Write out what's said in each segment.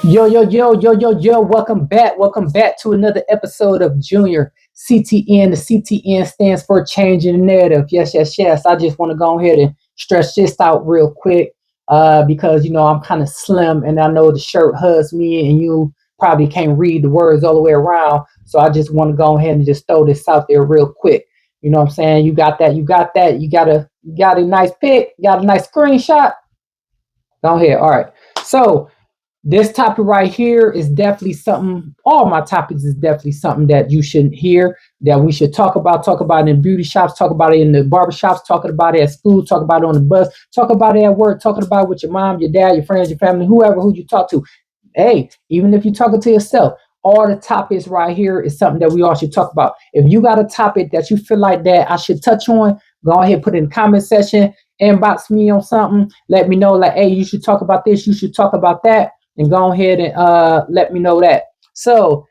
Yo, yo, yo, yo, yo, yo, welcome back. Welcome back to another episode of Junyer CTN. The CTN stands for Changing the Narrative. Yes, yes, yes. I just want to go ahead and stretch this out real quick because, I'm kind of slim and I know the shirt hugs me and you probably can't read the words all the way around. So I just want to go ahead and just throw this out there real quick. You know what I'm saying? You got that. You got a nice pic, you got a nice screenshot. Go ahead. All right. So, this topic right here is definitely something, all my topics is definitely something that you should hear, that we should talk about it in beauty shops, talk about it in the barber shops, talking about it at school, talk about it on the bus, talk about it at work, talking about it with your mom, your dad, your friends, your family, who you talk to. Hey, even if you're talking to yourself, all the topics right here is something that we all should talk about. If you got a topic that you feel like that I should touch on, go ahead, put it in the comment section, inbox me on something, let me know like, hey, you should talk about this, you should talk about that, and go ahead and let me know that. So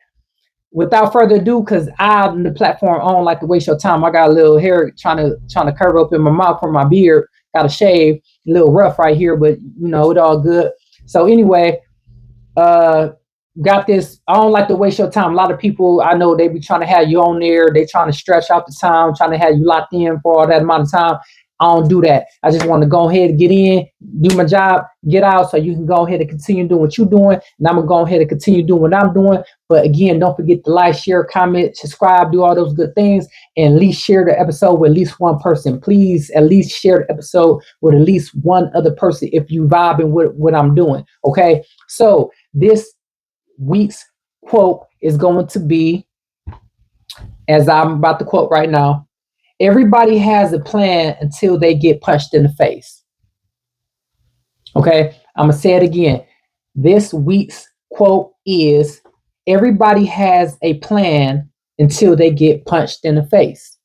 without further ado, because I on the platform I don't like to waste your time. I got a little hair trying to curve up in my mouth from my beard. Got a shave, a little rough right here, but it all good. So anyway, uh got this. I don't like to waste your time. A lot of people I know they be trying to have you on there. They trying to stretch out the time, trying to have you locked in for all that amount of time. I don't do that. I just want to go ahead and get in, do my job, get out, so you can go ahead and continue doing what you're doing, and I'm gonna go ahead and continue doing what I'm doing. But again, don't forget to like, share, comment, subscribe, do all those good things, and at least share the episode with at least one person. Please, at least share the episode with at least one other person if you vibing with what I'm doing. Okay, so this week's quote is going to be, as I'm about to quote right now, everybody has a plan until they get punched in the face. Okay, I'm going to say it again. This week's quote is, everybody has a plan until they get punched in the face.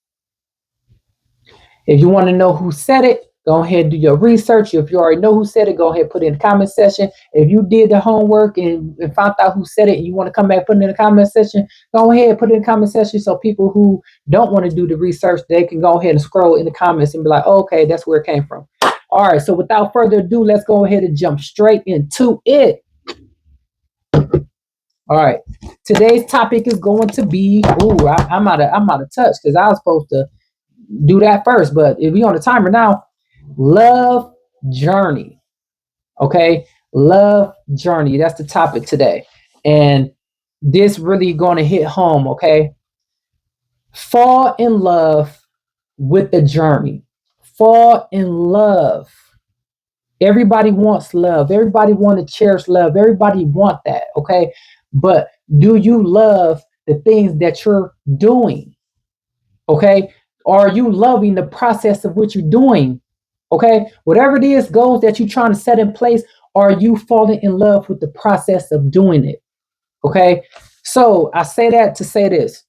If you want to know who said it, go ahead and do your research. If you already know who said it, go ahead and put it in the comment section. If you did the homework and found out who said it and you want to come back, put it in the comment section, go ahead and put it in the comment section so people who don't want to do the research, they can go ahead and scroll in the comments and be like, oh, okay, that's where it came from. All right, so without further ado, let's go ahead and jump straight into it. All right, today's topic is going to be, I'm out of touch because I was supposed to do that first, but if we on the timer now, love journey. Okay, love journey. That's the topic today, and this really going to hit home. Okay, fall in love with the journey. Fall in love. Everybody wants love. Everybody want to cherish love. Everybody want that. Okay, but do you love the things that you're doing? Okay, are you loving the process of what you're doing? Okay, whatever it is, goals that you're trying to set in place, are you falling in love with the process of doing it? Okay, so I say that to say this: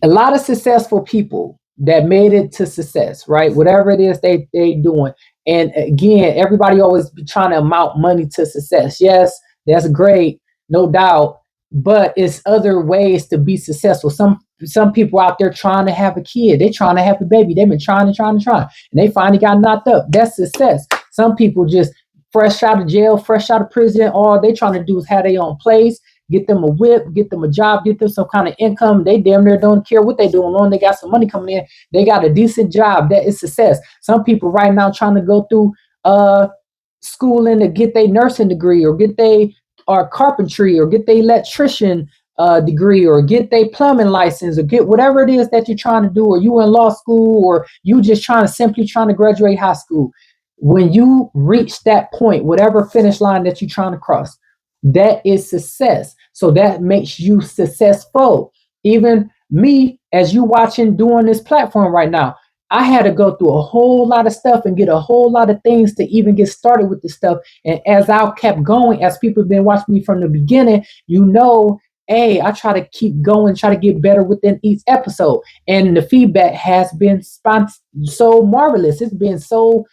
a lot of successful people that made it to success, right? Whatever it is they doing, and again, everybody always be trying to amount money to success. Yes, that's great, no doubt, but it's other ways to be successful. Some people out there trying to have a kid, they trying to have a baby, they've been trying, and they finally got knocked up. That's success. Some people just fresh out of jail, fresh out of prison, all they trying to do is have their own place, get them a whip, get them a job, get them some kind of income. They damn near don't care what they doing. Long they got some money coming in, they got a decent job. That is success. Some people right now trying to go through schooling to get their nursing degree, or get they or carpentry, or get their electrician degree, or get their plumbing license, or get whatever it is that you're trying to do, or you in law school, or you just simply trying to graduate high school. When you reach that point, whatever finish line that you're trying to cross, that is success. So that makes you successful. Even me, as you watching doing this platform right now, I had to go through a whole lot of stuff and get a whole lot of things to even get started with this stuff. And as I kept going, as people have been watching me from the beginning, hey, I try to keep going, try to get better within each episode. And the feedback has been so marvelous. It's been so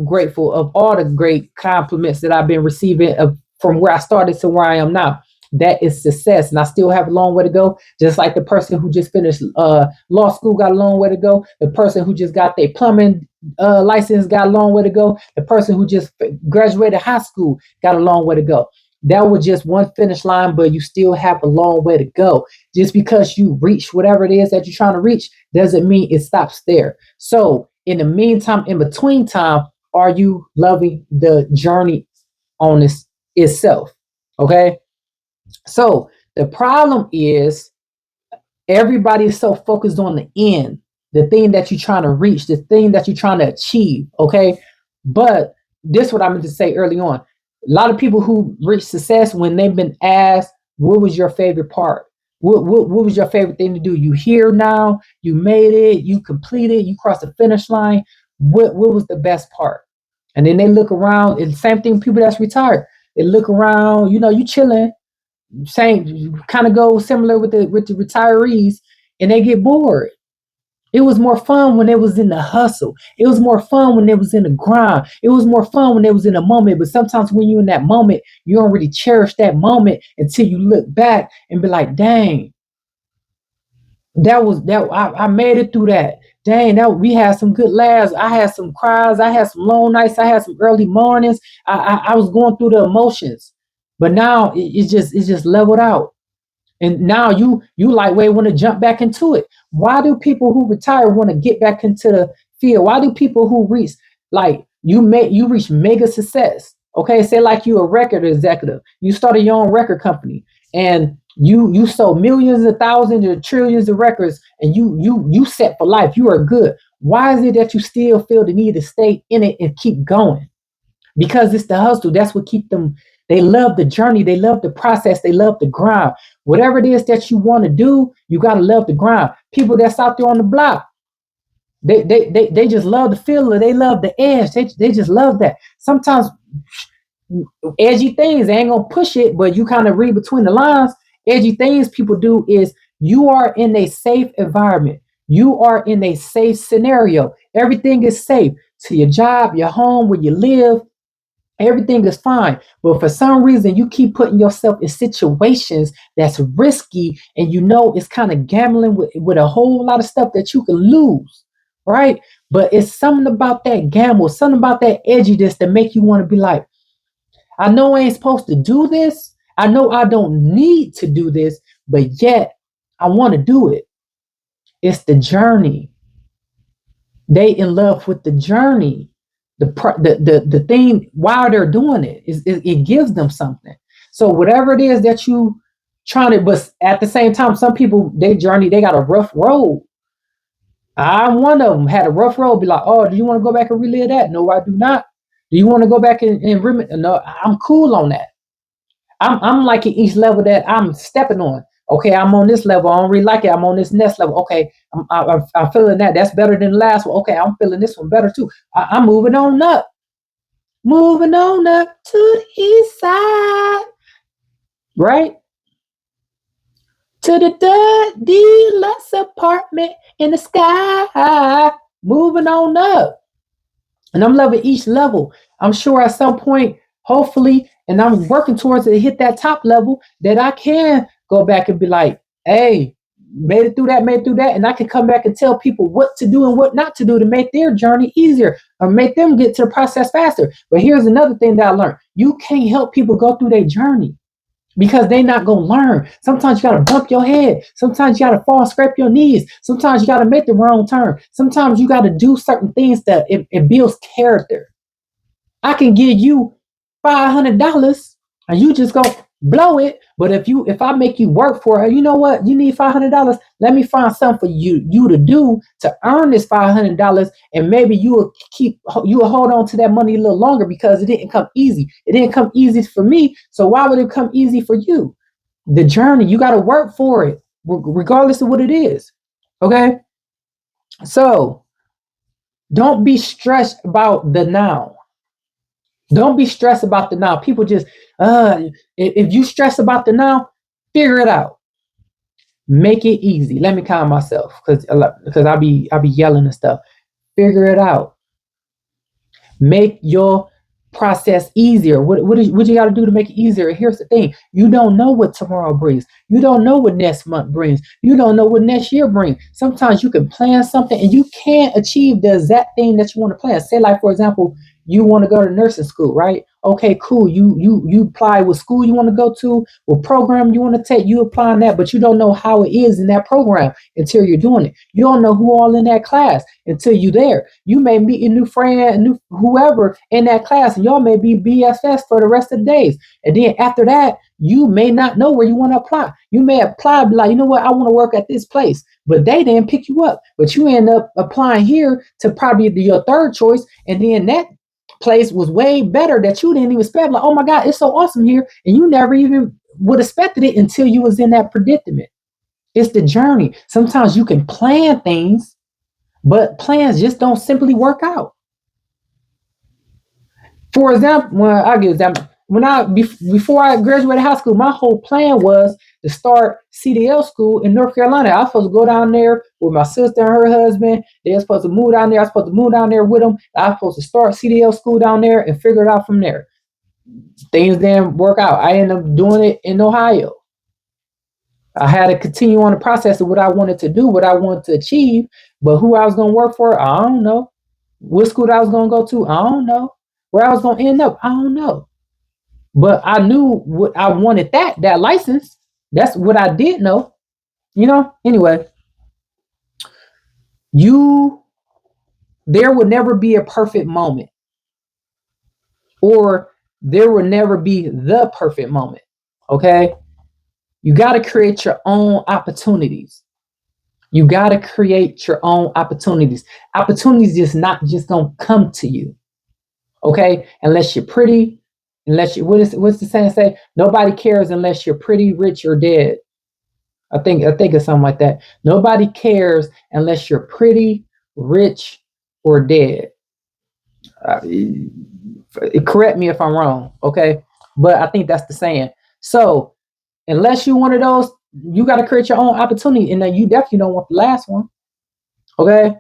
grateful of all the great compliments that I've been receiving from where I started to where I am now. that is success. And I still have a long way to go. Just like the person who just finished law school got a long way to go. The person who just got their plumbing license got a long way to go. The person who just graduated high school got a long way to go. That was just one finish line, but you still have a long way to go. Just because you reach whatever it is that you're trying to reach doesn't mean it stops there. So in the meantime, in between time, are you loving the journey on this itself? Okay. So the problem is everybody is so focused on the end, the thing that you're trying to reach, the thing that you're trying to achieve. Okay. But this is what I meant to say early on. A lot of people who reach success, when they've been asked, what was your favorite part? What was your favorite thing to do? You here now, you made it, you completed, you crossed the finish line. What was the best part? And then they look around, and same thing, people that's retired. They look around, you chilling, same kind of goes similar with the retirees, and they get bored. It was more fun when it was in the hustle. It was more fun when it was in the grind. It was more fun when it was in a moment. But sometimes when you're in that moment, you don't really cherish that moment until you look back and be like, dang, that was that I made it through that. Dang, that we had some good laughs. I had some cries. I had some long nights. I had some early mornings. I was going through the emotions. But now it's just leveled out. And now you lightweight want to jump back into it. Why do people who retire want to get back into the field? Why do people who reach like you reach mega success? Okay, say like you a record executive, you started your own record company, and you sold millions of thousands or trillions of records, and you set for life. You are good. Why is it that you still feel the need to stay in it and keep going? Because it's the hustle. That's what keep them. They love the journey. They love the process. They love the grind. Whatever it is that you want to do, you got to love the grind. People that's out there on the block, they just love the feeling. They love the edge. They just love that. Sometimes edgy things, they ain't gonna push it, but you kind of read between the lines. Edgy things people do is you are in a safe environment. You are in a safe scenario. Everything is safe. To your job, your home, where you live, everything is fine. But for some reason, you keep putting yourself in situations that's risky, and it's kind of gambling with a whole lot of stuff that you can lose, right? But it's something about that gamble, something about that edginess that make you want to be like, I know I ain't supposed to do this. I know I don't need to do this, but yet I want to do it. It's the journey. They in love with the journey. The thing while they're doing it is it gives them something. So whatever it is that you trying to, but at the same time, some people they journey they got a rough road. I'm one of them had a rough road. Be like, oh, do you want to go back and relive that? No, I do not. Do you want to go back and no, I'm cool on that. I'm like at each level that I'm stepping on. Okay, I'm on this level. I don't really like it. I'm on this next level. Okay, I'm feeling that. That's better than the last one. Okay, I'm feeling this one better too. I'm moving on up. Moving on up to the east side. Right? To the deluxe apartment in the sky. Moving on up. And I'm loving each level. I'm sure at some point, hopefully, and I'm working towards it to hit that top level, that I can go back and be like, hey, made it through that, and I can come back and tell people what to do and what not to do to make their journey easier or make them get to the process faster. But here's another thing that I learned. You can't help people go through their journey because they're not going to learn. Sometimes you got to bump your head. Sometimes you got to fall and scrape your knees. Sometimes you got to make the wrong turn. Sometimes you got to do certain things that it builds character. I can give you $500 and you just go blow it. But if I make you work for it, you know what? You need $500. Let me find something for you to do to earn this $500, and maybe you will hold on to that money a little longer because it didn't come easy. It didn't come easy for me. So why would it come easy for you? The journey, you got to work for it, regardless of what it is. Okay. So don't be stressed about the now. Don't be stressed about the now. People just, if you stress about the now, figure it out. Make it easy. Let me calm myself because I'll be yelling and stuff. Figure it out. Make your process easier? What you got to do to make it easier? Here's the thing. You don't know what tomorrow brings. You don't know what next month brings. You don't know what next year brings. Sometimes you can plan something and you can't achieve the exact thing that you want to plan. Say, like, for example, you want to go to nursing school, right? Okay, cool. You apply what school you want to go to, what program you want to take. You apply on that, but you don't know how it is in that program until you're doing it. You don't know who all in that class until you're there. You may meet a new friend, new whoever in that class, and y'all may be BFS for the rest of the days. And then after that, you may not know where you want to apply. You may apply, be like, you know what, I want to work at this place, but they didn't pick you up. But you end up applying here to probably your third choice, and then that place was way better that you didn't even expect. Like, oh my God, it's so awesome here, and you never even would have expected it until you was in that predicament. It's the journey. Sometimes you can plan things, but plans just don't simply work out. For example, before I graduated high school, my whole plan was to start CDL school in North Carolina. I was supposed to go down there with my sister and her husband. They were supposed to move down there. I was supposed to move down there with them. I was supposed to start CDL school down there and figure it out from there. Things didn't work out. I ended up doing it in Ohio. I had to continue on the process of what I wanted to do, what I wanted to achieve, but who I was going to work for, I don't know. What school I was going to go to, I don't know. Where I was going to end up, I don't know. But I knew what I wanted, that license. That's what I did know. Anyway, there would never be a perfect moment, or there will never be the perfect moment. Okay? You got to create your own opportunities. You got to create your own opportunities. Opportunities just not just going to come to you. Okay? Unless you're pretty, unless you, what's the saying say? Nobody cares unless you're pretty, rich, or dead. I think it's something like that. Nobody cares unless you're pretty, rich, or dead. Correct me if I'm wrong, okay? But I think that's the saying. So unless you're one of those, you got to create your own opportunity, and then you definitely don't want the last one, okay?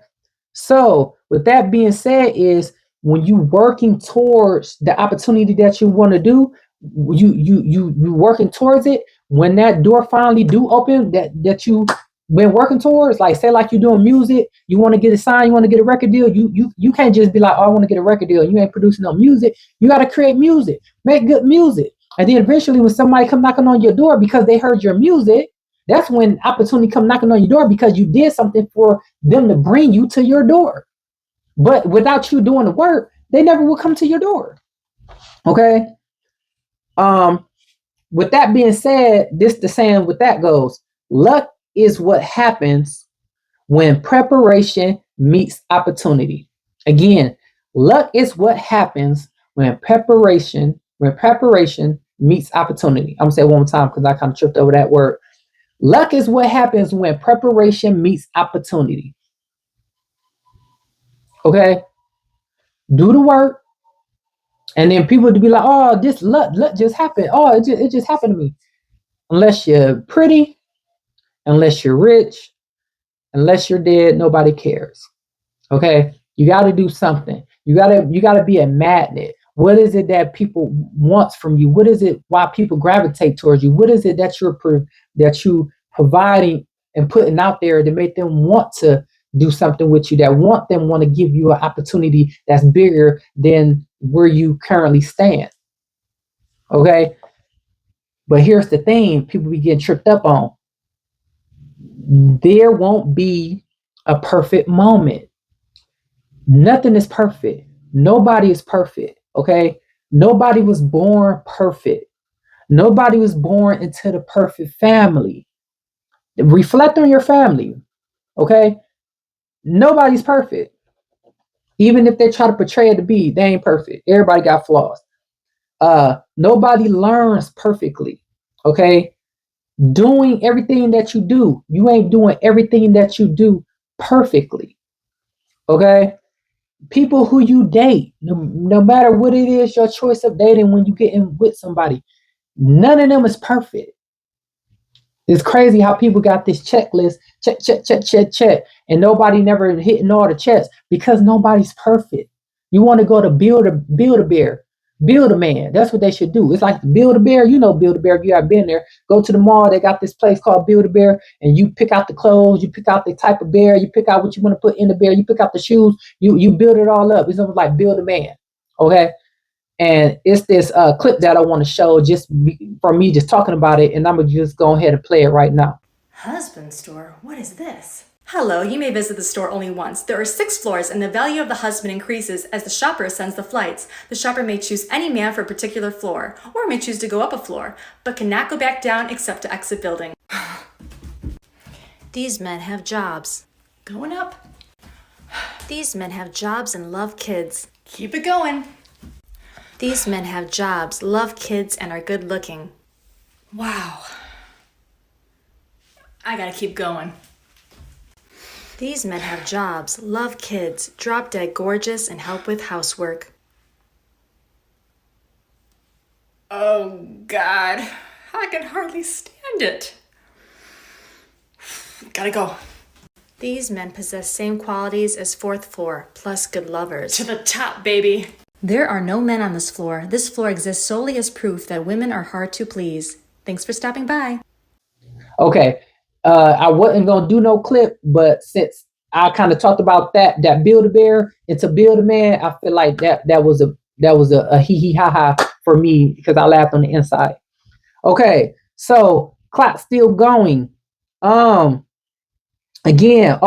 So with that being said, is when you working towards the opportunity that you want to do, you working towards it. When that door finally do open, that you been working towards, like say like you're doing music, you want to get a sign, you want to get a record deal, you can't just be like, oh, I want to get a record deal. You ain't producing no music. You got to create music, make good music, and then eventually when somebody come knocking on your door because they heard your music, that's when opportunity come knocking on your door because you did something for them to bring you to your door. But without you doing the work, they never will come to your door. Okay. With that being said, this the saying with that goes, luck is what happens when preparation meets opportunity. Again, luck is what happens when preparation meets opportunity. I'm gonna say it one more time because I kind of tripped over that word. Luck is what happens when preparation meets opportunity. Okay? Do the work, and then people to be like, oh, this luck just happened. Oh, it just happened to me. Unless you're pretty, unless you're rich, unless you're dead, nobody cares. Okay? You got to do something. You got to be a magnet. What is it that people want from you? What is it why people gravitate towards you? What is it that you providing and putting out there to make them want to do something with you, that want to give you an opportunity that's bigger than where you currently stand? Okay? But here's the thing people be getting tripped up on. There won't be a perfect moment. Nothing is perfect. Nobody is perfect. Okay? Nobody was born perfect. Nobody was born into the perfect family. Reflect on your family. Okay? Nobody's perfect. Even if they try to portray it to be, they ain't perfect. Everybody got flaws. Nobody learns perfectly. Okay? Doing everything that you do, you ain't doing everything that you do perfectly. Okay? People who you date, no matter what it is, your choice of dating when you get in with somebody, none of them is perfect. It's crazy how people got this checklist, check, and nobody never hitting all the checks because nobody's perfect. You want to go to build a bear. Build a man. That's what they should do. It's like Build a Bear. You know Build a Bear. If you have been there, go to the mall. They got this place called Build a Bear, and you pick out the clothes. You pick out the type of bear. You pick out what you want to put in the bear. You pick out the shoes. You build it all up. It's almost like Build a Man. Okay. And it's this clip that I want to show for me just talking about it, and I'm gonna just go ahead and play it right now. Husband store? What is this? Hello, you may visit the store only once. There are 6 floors and the value of the husband increases as the shopper ascends the flights. The shopper may choose any man for a particular floor, or may choose to go up a floor, but cannot go back down except to exit building. These men have jobs. Going up. These men have jobs and love kids. Keep it going. These men have jobs, love kids, and are good looking. Wow. I gotta keep going. These men have jobs, love kids, drop dead gorgeous, and help with housework. Oh, God. I can hardly stand it. Gotta go. These men possess same qualities as 4th floor, plus good lovers. To the top, baby. There are no men on this floor. This floor exists solely as proof that women are hard to please. Thanks for stopping by. Okay. I wasn't gonna do no clip, but since I kind of talked about that Build a Bear into Build a Man, I feel like that was a hee hee ha ha for me because I laughed on the inside. Okay, so clock still going. Again,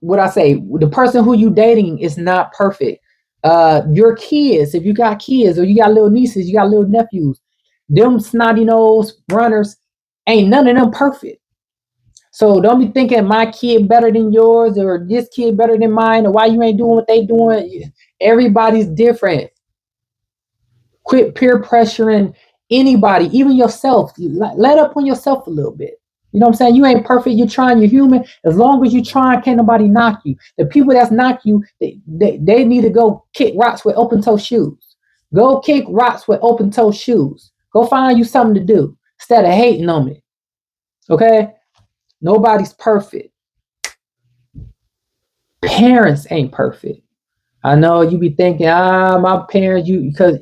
what I say, the person who you dating is not perfect. Your kids, if you got kids or you got little nieces, you got little nephews, them snotty nose runners, ain't none of them perfect. So don't be thinking my kid better than yours or this kid better than mine or why you ain't doing what they doing. Everybody's different. Quit peer pressuring anybody, even yourself. Let up on yourself a little bit. You know what I'm saying? You ain't perfect. You're trying. You're human. As long as you're trying, can't nobody knock you. The people that's knock you, they need to go kick rocks with open toe shoes. Go kick rocks with open toe shoes. Go find you something to do instead of hating on me. Okay? Nobody's perfect. Parents ain't perfect. I know you be thinking, my parents, because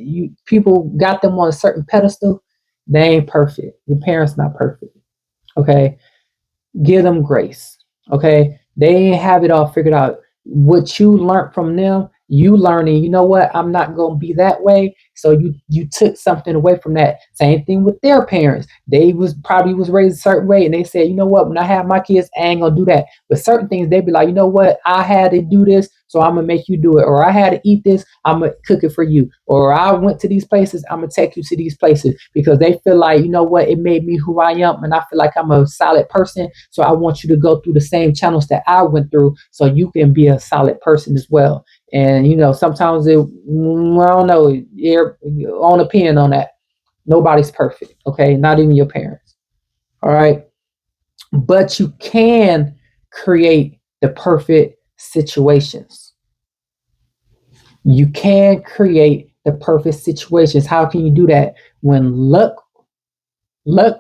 people got them on a certain pedestal. They ain't perfect. Your parents not perfect. Okay. Give them grace. Okay. They ain't have it all figured out. What you learned from them, you learning, you know what? I'm not gonna be that way. So you took something away from that. Same thing with their parents. They probably was raised a certain way and they said, you know what, when I have my kids, I ain't gonna do that. But certain things they be like, you know what, I had to do this, so I'm gonna make you do it. Or I had to eat this, I'm gonna cook it for you. Or I went to these places, I'm gonna take you to these places because they feel like, you know what, it made me who I am, and I feel like I'm a solid person. So I want you to go through the same channels that I went through so you can be a solid person as well. And sometimes I don't know, you're on opinion on that. Nobody's perfect, okay? Not even your parents. All right. But you can create the perfect situations. You can create the perfect situations. How can you do that? When luck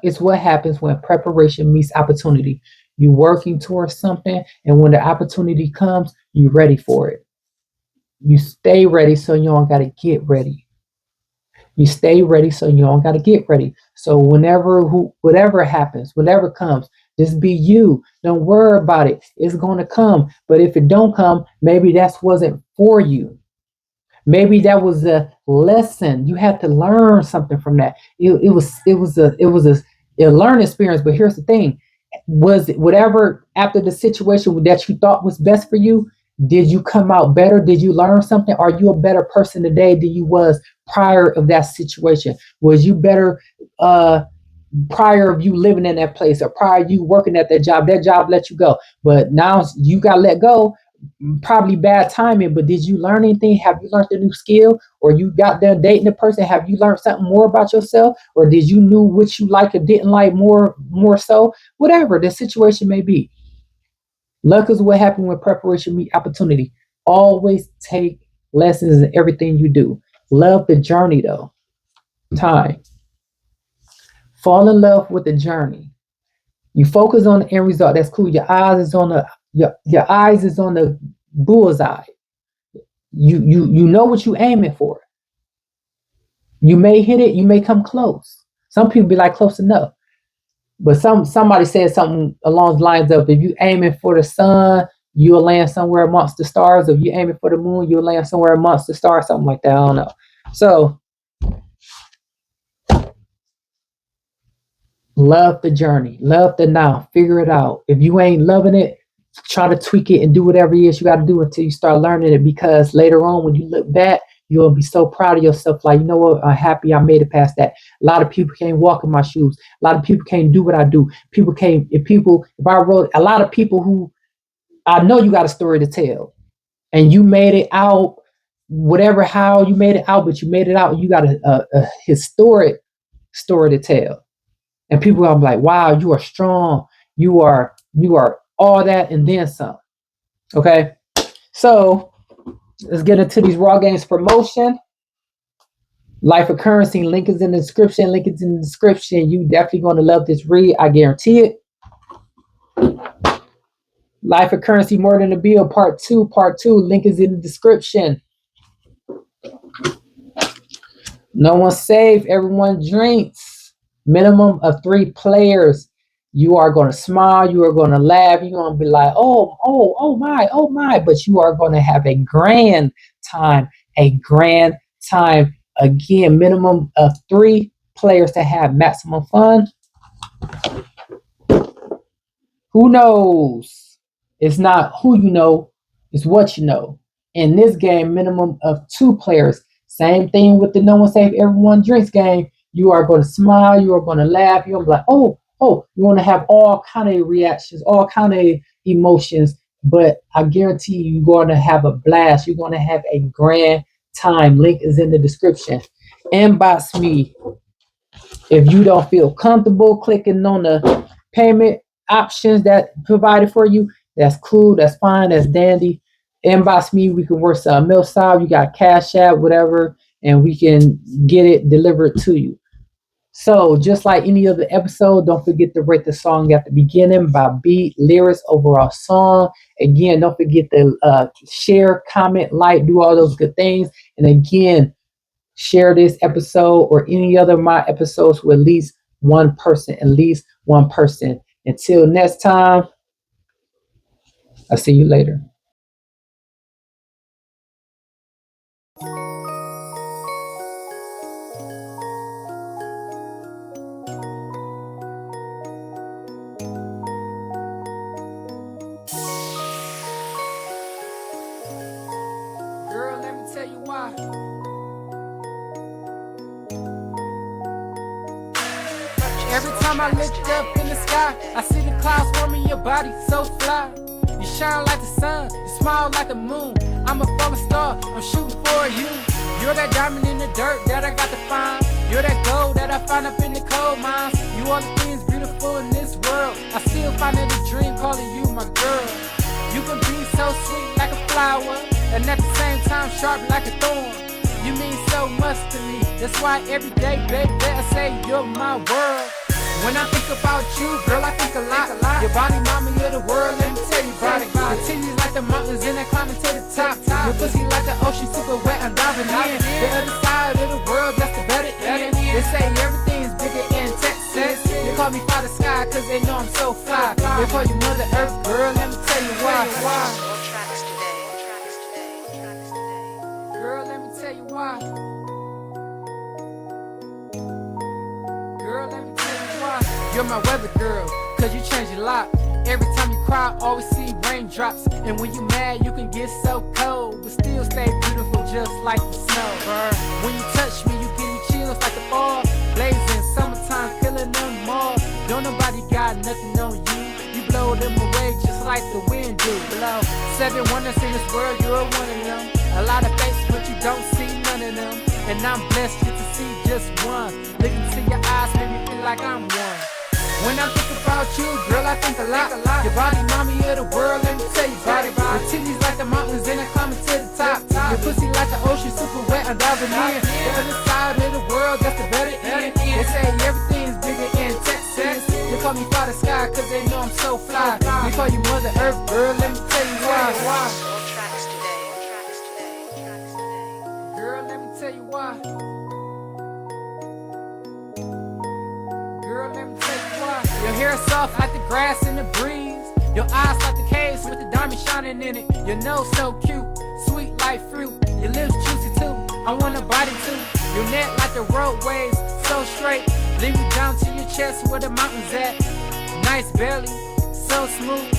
is what happens when preparation meets opportunity. You're working towards something, and when the opportunity comes, you're ready for it. You stay ready so you don't got to get ready. You stay ready so you don't got to get ready. So whatever happens, whatever comes, just be you. Don't worry about it. It's going to come. But if it don't come, maybe that wasn't for you. Maybe that was a lesson. You had to learn something from that. It was a learning experience. But here's the thing: was it whatever after the situation that you thought was best for you? Did you come out better? Did you learn something? Are you a better person today than you was prior of that situation? Was you better prior of you living in that place or prior you working at that job? That job let you go, but now you got let go. Probably bad timing, but did you learn anything? Have you learned a new skill, or you got done dating a person? Have you learned something more about yourself, or did you knew what you like or didn't like more so? Whatever the situation may be. Luck is what happened when preparation meet opportunity. Always take lessons in everything you do. Love the journey though. Time. Fall in love with the journey. You focus on the end result. That's cool. Your eyes is on the bullseye. You know what you aiming for. You may hit it, you may come close. Some people be like close enough. But somebody said something along the lines of, if you aiming for the sun, you'll land somewhere amongst the stars. If you aiming for the moon, you'll land somewhere amongst the stars, something like that. I don't know. So love the journey, love the now, figure it out. If you ain't loving it, try to tweak it and do whatever it is you got to do until you start learning it, because later on when you look back, you'll be so proud of yourself. Like, you know what? I'm happy I made it past that. A lot of people can't walk in my shoes. A lot of people can't do what I do. People can't, if I wrote, a lot of people who, I know you got a story to tell and you made it out, whatever, how you made it out, but you made it out. You got a historic story to tell. And people are like, wow, you are strong. You are all that and then some. Okay. So let's get into these Raw Games promotion. Life of Currency, link is in the description. Link is in the description. You definitely going to love this read. I guarantee it. Life of Currency, More Than a Bill, Part 2. Part 2. Link is in the description. No one safe. Everyone drinks. Minimum of 3 players. You are going to smile. You are going to laugh. You're going to be like, oh my. But you are going to have a grand time. A grand time. Again, minimum of 3 players to have maximum fun. Who knows? It's not who you know, it's what you know. In this game, minimum of 2 players. Same thing with the No One Safe, Everyone Drinks game. You are going to smile, you are going to laugh, you're going to be like, oh, you want to have all kind of reactions, all kind of emotions. But I guarantee you're going to have a blast. You're going to have a grand time. Link is in the description. Inbox me if you don't feel comfortable clicking on the payment options that provided for you. That's cool. That's fine. That's dandy. Inbox me. We can work some mail side. You got Cash App, whatever, and we can get it delivered to you. So just like any other episode, don't forget to rate the song at the beginning by beat, lyrics, overall song. Again, don't forget to share, comment, like, do all those good things. And again, share this episode or any other of my episodes with at least one person. At least one person. Until next time, I'll see you later. Girl, let me tell you why. Every time I look up in the sky, I see the clouds forming your body so fly. You shine like the sun, you smile like the moon. I'm a falling star, I'm shooting for you. You're that diamond in the dirt that I got to find. You're that gold that I find up in the coal mines. You are the things beautiful in this world. I still find it a dream calling you my girl. You can be so sweet like a flower, and at the same time sharp like a thorn. You mean so much to me. That's why every day, baby, I say you're my world. When I think about you, girl, I think a lot. Your body, mommy of the world, let me tell you about it. Your titties like the mountains and I climbing to the top. Your pussy like the ocean, super wet, I'm diving in. The other side of the world, that's the better end. They say everything's bigger in Texas. They call me Father Sky, cause they know I'm so fly. They call you Mother Earth, girl, let me tell you why. Girl, let me tell you why. Girl, let me tell you why. You're my weather girl, cause you change a lot. Every time you cry, always see raindrops. And when you mad, you can get so cold, but still stay beautiful just like the snow. When you touch me, you give me chills like the fall. Blazing, summertime, feeling them all. Don't nobody got nothing on you. You blow them away just like the wind do. Blow 7 wonders in this world, you're one of them. A lot of faces, but you don't see none of them. And I'm blessed just to see just one. Look into your eyes, make me feel like I'm one. When I think about you, girl, I think a lot. Your body, mommy of the world, let me tell you about it. Your titties like the mountains and I climbing to the top. Your pussy like the ocean, super wet, I'm diving in. The other side of the world, that's the better end. They say everything's bigger in Texas. They call me Father Sky, cause they know I'm so fly. They call you Mother Earth, girl, let me tell you why. Girl, let me tell you why. hair soft like the grass in the breeze. Your eyes like the caves with the diamond shining in it. Your nose so cute, sweet like fruit. Your lips juicy too, I want a body too. Your neck like the roadways, so straight. Lead me down to your chest where the mountains at. Nice belly, so smooth.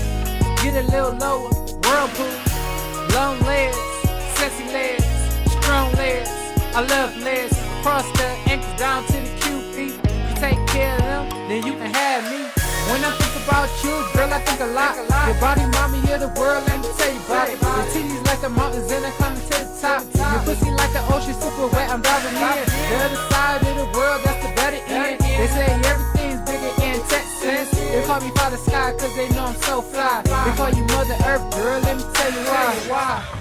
Get a little lower, whirlpool. Long legs, sexy legs, strong legs. I love legs, cross the ankles down to the QP. You take care of them, then you can have me. When I think about you, girl, I think a lot. Your body, mommy, you're the world, let me tell you about it. Your titties like the mountains and I'm coming to the top. Your pussy like the ocean, super wet, I'm diving in. The other side of the world, that's the better end. They say everything's bigger in Texas. They call me Father Sky, cause they know I'm so fly. They call you Mother Earth, girl, let me tell you why.